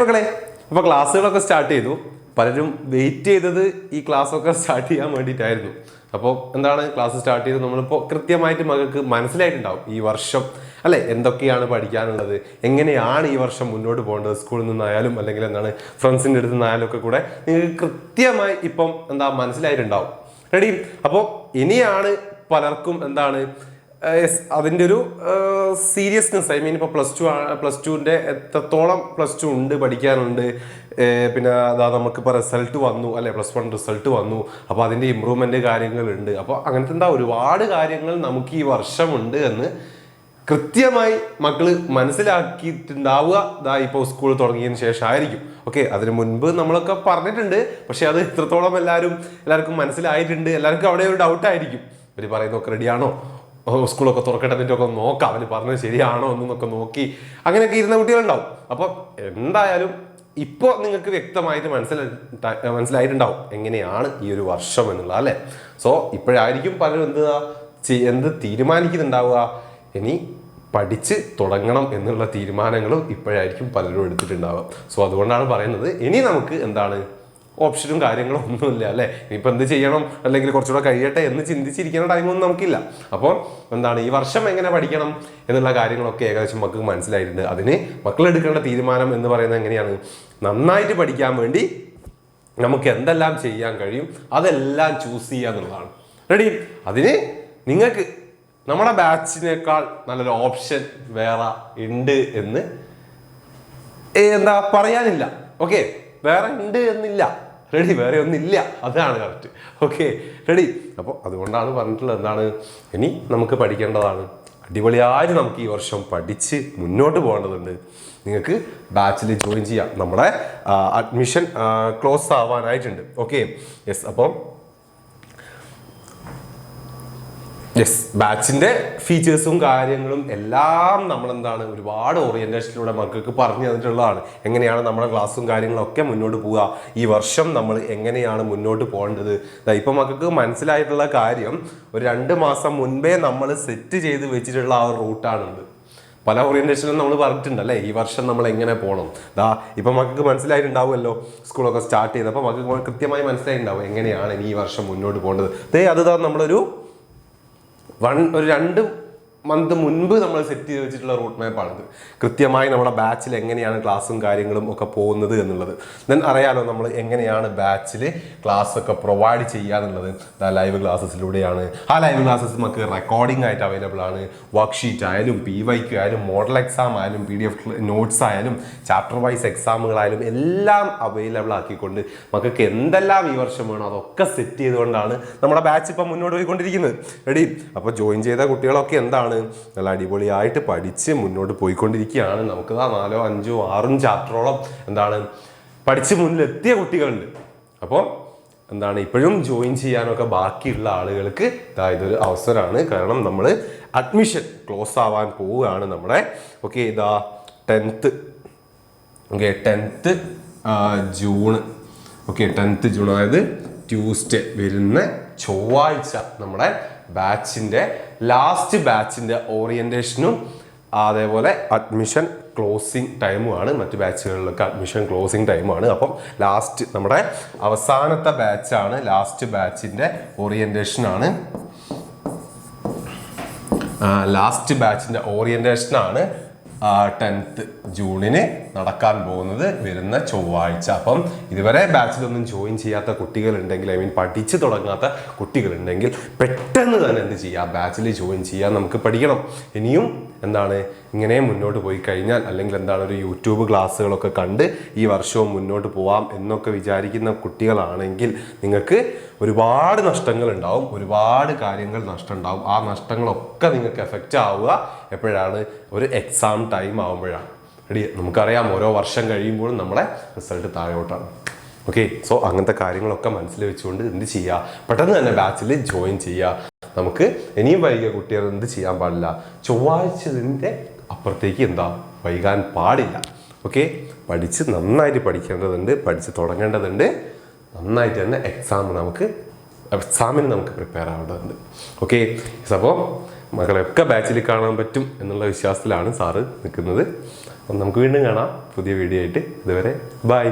മക്കളെ, അപ്പോൾ ക്ലാസ്സുകളൊക്കെ സ്റ്റാർട്ട് ചെയ്തു. പലരും വെയിറ്റ് ചെയ്തത് ഈ ക്ലാസ്സൊക്കെ സ്റ്റാർട്ട് ചെയ്യാൻ വേണ്ടിയിട്ടായിരുന്നു. അപ്പോൾ എന്താണ് ക്ലാസ് സ്റ്റാർട്ട് ചെയ്ത് നമ്മളിപ്പോൾ കൃത്യമായിട്ട് മകൾക്ക് മനസ്സിലായിട്ടുണ്ടാവും ഈ വർഷം അല്ലെ എന്തൊക്കെയാണ് പഠിക്കാനുള്ളത്, എങ്ങനെയാണ് ഈ വർഷം മുന്നോട്ട് പോകേണ്ടത്, സ്കൂളിൽ നിന്നായാലും അല്ലെങ്കിൽ എന്താണ് ഫ്രണ്ട്സിൻ്റെ അടുത്ത് നിന്നായാലും ഒക്കെ കൂടെ നിങ്ങൾക്ക് കൃത്യമായി ഇപ്പം മനസ്സിലായിട്ടുണ്ടാവും. റെഡി? അപ്പോൾ ഇനിയാണ് പലർക്കും അതിൻ്റെ ഒരു സീരിയസ്നെസ്, ഇപ്പോൾ പ്ലസ് ടുവിൻ്റെ എത്രത്തോളം പ്ലസ് ടു ഉണ്ട് പഠിക്കാനുണ്ട്, പിന്നെ നമുക്കിപ്പോൾ റിസൾട്ട് വന്നു അല്ലെ, +1 റിസൾട്ട് വന്നു, അപ്പോൾ അതിൻ്റെ ഇമ്പ്രൂവ്മെൻ്റ് കാര്യങ്ങളുണ്ട്. അപ്പോൾ അങ്ങനത്തെ ഒരുപാട് കാര്യങ്ങൾ നമുക്ക് ഈ വർഷമുണ്ട് എന്ന് കൃത്യമായി മക്കള് മനസ്സിലാക്കിയിട്ടുണ്ടാവുക ഇപ്പോൾ സ്കൂൾ തുടങ്ങിയതിന് ശേഷമായിരിക്കും. ഓക്കെ, അതിന് മുൻപ് നമ്മളൊക്കെ പറഞ്ഞിട്ടുണ്ട്, പക്ഷെ അത് ഇത്രത്തോളം എല്ലാവർക്കും മനസ്സിലായിട്ടുണ്ട്. എല്ലാവർക്കും അവിടെ ഒരു ഡൗട്ടായിരിക്കും, അവർ പറയുന്നതൊക്കെ റെഡിയാണോ, സ്കൂളൊക്കെ തുറക്കട്ടെ എന്നിട്ടൊക്കെ നോക്കാം, അവർ പറഞ്ഞത് ശരിയാണോ എന്നൊക്കെ നോക്കി അങ്ങനെയൊക്കെ ഇരുന്ന കുട്ടികളുണ്ടാവും. അപ്പോൾ എന്തായാലും ഇപ്പോൾ നിങ്ങൾക്ക് വ്യക്തമായിട്ട് മനസ്സിലായിട്ടുണ്ടാവും എങ്ങനെയാണ് ഈ ഒരു വർഷം എന്നുള്ളത് അല്ലേ. സോ ഇപ്പോഴായിരിക്കും പലരും എന്ത് തീരുമാനിക്കുന്നുണ്ടാവുക, ഇനി പഠിച്ച് തുടങ്ങണം എന്നുള്ള തീരുമാനങ്ങളും ഇപ്പോഴായിരിക്കും പലരും എടുത്തിട്ടുണ്ടാവുക. സോ അതുകൊണ്ടാണ് പറയുന്നത്, ഇനി നമുക്ക് ഓപ്ഷനും കാര്യങ്ങളും ഒന്നുമില്ല അല്ലേ. ഇനിയിപ്പോൾ എന്ത് ചെയ്യണം അല്ലെങ്കിൽ കുറച്ചുകൂടെ കഴിയട്ടെ എന്ന് ചിന്തിച്ചിരിക്കുന്ന ടൈമൊന്നും നമുക്കില്ല. അപ്പോൾ ഈ വർഷം എങ്ങനെ പഠിക്കണം എന്നുള്ള കാര്യങ്ങളൊക്കെ ഏകദേശം മക്കൾക്ക് മനസ്സിലായിട്ടുണ്ട്. അതിന് മക്കളെടുക്കേണ്ട തീരുമാനം എന്ന് പറയുന്നത് എങ്ങനെയാണ്, നന്നായിട്ട് പഠിക്കാൻ വേണ്ടി നമുക്ക് എന്തെല്ലാം ചെയ്യാൻ കഴിയും അതെല്ലാം ചൂസ് ചെയ്യുക എന്നുള്ളതാണ്. റെഡി? അതിന് നിങ്ങൾക്ക് നമ്മുടെ ബാച്ചിനേക്കാൾ നല്ലൊരു ഓപ്ഷൻ വേറെ ഉണ്ട് എന്ന് പറയാനില്ല. ഓക്കെ, വേറെ ഉണ്ട് എന്നില്ല. റെഡി? വേറെ ഒന്നില്ല, അതാണ് കറക്റ്റ്. Okay, ready? അപ്പോൾ അതുകൊണ്ടാണ് പറഞ്ഞിട്ടുള്ളത് ഇനി നമുക്ക് പഠിക്കേണ്ടതാണ്. അടിപൊളിയായിട്ട് നമുക്ക് ഈ വർഷം പഠിച്ച് മുന്നോട്ട് പോകേണ്ടതുണ്ട്. നിങ്ങൾക്ക് ബാച്ചിൽ ജോയിൻ ചെയ്യാം. നമ്മുടെ അഡ്മിഷൻ ക്ലോസ് ആവാനായിട്ടുണ്ട്. Okay, yes. അപ്പം ബാച്ചിന്റെ ഫീച്ചേഴ്സും കാര്യങ്ങളും എല്ലാം നമ്മൾ ഒരുപാട് ഓറിയന്റേഷനിലൂടെ മക്കൾക്ക് പറഞ്ഞു തന്നിട്ടുള്ളതാണ്. എങ്ങനെയാണ് നമ്മുടെ ക്ലാസ്സും കാര്യങ്ങളൊക്കെ മുന്നോട്ട് പോവുക, ഈ വർഷം നമ്മൾ എങ്ങനെയാണ് മുന്നോട്ട് പോകേണ്ടത്. ഇപ്പം മക്കൾക്ക് മനസ്സിലായിട്ടുള്ള കാര്യം, ഒരു 2 മാസം മുൻപേ നമ്മൾ സെറ്റ് ചെയ്ത് വെച്ചിട്ടുള്ള ആ ഒരു റൂട്ടാണുണ്ട്. പല ഓറിയന്റേഷനും നമ്മൾ പറഞ്ഞിട്ടുണ്ട് അല്ലേ, ഈ വർഷം നമ്മൾ എങ്ങനെ പോകണം. ഇപ്പം മക്കൾക്ക് മനസ്സിലായിട്ടുണ്ടാവുമല്ലോ, സ്കൂളൊക്കെ സ്റ്റാർട്ട് ചെയ്തപ്പോൾ മക്കൾക്ക് കൃത്യമായി മനസ്സിലായിട്ടുണ്ടാവും എങ്ങനെയാണ് ഇനി ഈ വർഷം മുന്നോട്ട് പോകേണ്ടത്. നമ്മളൊരു 2 മന്ത് മുൻപ് നമ്മൾ സെറ്റ് ചെയ്ത് വെച്ചിട്ടുള്ള റൂട്ട് മാപ്പാണിത്. കൃത്യമായി നമ്മുടെ ബാച്ചിൽ എങ്ങനെയാണ് ക്ലാസ്സും കാര്യങ്ങളും ഒക്കെ പോകുന്നത് എന്നുള്ളത്. ദെൻ അറിയാലോ നമ്മൾ എങ്ങനെയാണ് ബാച്ചിൽ ക്ലാസ് ഒക്കെ പ്രൊവൈഡ് ചെയ്യാന്നുള്ളത്. ലൈവ് ക്ലാസ്സസിലൂടെയാണ്. ആ ലൈവ് ക്ലാസ്സസ് നമുക്ക് റെക്കോർഡിംഗ് ആയിട്ട് അവൈലബിൾ ആണ്. വർക്ക്ഷീറ്റ് ആയാലും PYQ ആയാലും മോഡൽ എക്സാം ആയാലും PDF നോട്ട്സ് ആയാലും ചാപ്റ്റർ വൈസ് എക്സാമുകളായാലും എല്ലാം അവൈലബിൾ ആക്കിക്കൊണ്ട് മക്കൾക്ക് എന്തെല്ലാം ഈ വർഷം വേണം അതൊക്കെ സെറ്റ് ചെയ്തുകൊണ്ടാണ് നമ്മുടെ ബാച്ച് ഇപ്പം മുന്നോട്ട് പോയിക്കൊണ്ടിരിക്കുന്നത്. റെഡി? അപ്പോൾ ജോയിൻ ചെയ്ത കുട്ടികളൊക്കെ നല്ല അടിപൊളിയായിട്ട് പഠിച്ച് മുന്നോട്ട് പോയിക്കൊണ്ടിരിക്കുകയാണ്. നമുക്ക് 4, 5, 6 ചാപ്റ്ററോളം പഠിച്ച് മുന്നിലെത്തിയ കുട്ടികളുണ്ട്. അപ്പോൾ ഇപ്പോഴും ജോയിൻ ചെയ്യാനൊക്കെ ബാക്കിയുള്ള ആളുകൾക്ക് ഇതൊരു അവസരമാണ്. കാരണം നമ്മൾ അഡ്മിഷൻ ക്ലോസ് ആവാൻ പോവുകയാണ് നമ്മുടെ. Okay, 10th. Okay, 10th June. Okay, 10th June, അതായത് ട്യൂസ്ഡേ വരുന്ന ചൊവ്വാഴ്ച നമ്മുടെ ബാച്ചിൻ്റെ ലാസ്റ്റ് ബാച്ചിൻ്റെ ഓറിയൻറ്റേഷനും അതേപോലെ അഡ്മിഷൻ ക്ലോസിങ് ടൈമുമാണ്. മറ്റ് ബാച്ചുകളിലൊക്കെ അഡ്മിഷൻ ക്ലോസിങ് ടൈമാണ്. അപ്പം ലാസ്റ്റ് നമ്മുടെ അവസാനത്തെ ബാച്ചാണ്, ലാസ്റ്റ് ബാച്ചിൻ്റെ ഓറിയൻറ്റേഷനാണ്. ലാസ്റ്റ് ബാച്ചിൻ്റെ ഓറിയൻറ്റേഷനാണ് 10th ജൂണിന് നടക്കാൻ പോകുന്നത്, വരുന്ന ചൊവ്വാഴ്ച. അപ്പം ഇതുവരെ ബാച്ചിലൊന്നും ജോയിൻ ചെയ്യാത്ത കുട്ടികളുണ്ടെങ്കിൽ, പഠിച്ചു തുടങ്ങാത്ത കുട്ടികളുണ്ടെങ്കിൽ പെട്ടെന്ന് തന്നെ എന്ത് ചെയ്യുക, ബാച്ചിൽ ജോയിൻ ചെയ്യാൻ. നമുക്ക് പഠിക്കണം. ഇനിയും ഇങ്ങനെ മുന്നോട്ട് പോയി കഴിഞ്ഞാൽ, അല്ലെങ്കിൽ ഒരു യൂട്യൂബ് ക്ലാസ്സുകളൊക്കെ കണ്ട് ഈ വർഷവും മുന്നോട്ട് പോവാം എന്നൊക്കെ വിചാരിക്കുന്ന കുട്ടികളാണെങ്കിൽ നിങ്ങൾക്ക് ഒരുപാട് നഷ്ടങ്ങൾ ഉണ്ടാവും, ഒരുപാട് കാര്യങ്ങൾ നഷ്ടം ഉണ്ടാവും. ആ നഷ്ടങ്ങളൊക്കെ നിങ്ങൾക്ക് എഫക്റ്റ് ആവുക എപ്പോഴാണ്, ഒരു എക്സാം ടൈം ആവുമ്പോഴാണ്. റെഡി? നമുക്കറിയാം ഓരോ വർഷം കഴിയുമ്പോഴും നമ്മുടെ റിസൾട്ട് താഴോട്ടാണ്. ഓക്കെ, സോ അങ്ങനത്തെ കാര്യങ്ങളൊക്കെ മനസ്സിൽ വെച്ചുകൊണ്ട് എന്ത് ചെയ്യുക, പെട്ടെന്ന് തന്നെ ബാച്ചിൽ ജോയിൻ ചെയ്യുക. നമുക്ക് ഇനിയും വൈകിയ കുട്ടികൾ എന്ത് ചെയ്യാൻ പാടില്ല, ചൊവ്വാഴ്ചതിൻ്റെ അപ്പുറത്തേക്ക് വൈകാൻ പാടില്ല. ഓക്കെ, പഠിച്ച് നന്നായിട്ട് പഠിക്കേണ്ടതുണ്ട്, പഠിച്ച് തുടങ്ങേണ്ടതുണ്ട്. നന്നായിട്ട് തന്നെ എക്സാമിന് നമുക്ക് പ്രിപ്പയർ ആവേണ്ടതുണ്ട്. ഓക്കെ, അപ്പോൾ മക്കളെയൊക്കെ ബാച്ചിൽ കാണാൻ പറ്റും എന്നുള്ള വിശ്വാസത്തിലാണ് സാറ് നിൽക്കുന്നത്. അപ്പം നമുക്ക് വീണ്ടും കാണാം പുതിയ വീഡിയോ ആയിട്ട്. ഇതുവരെ ബൈ.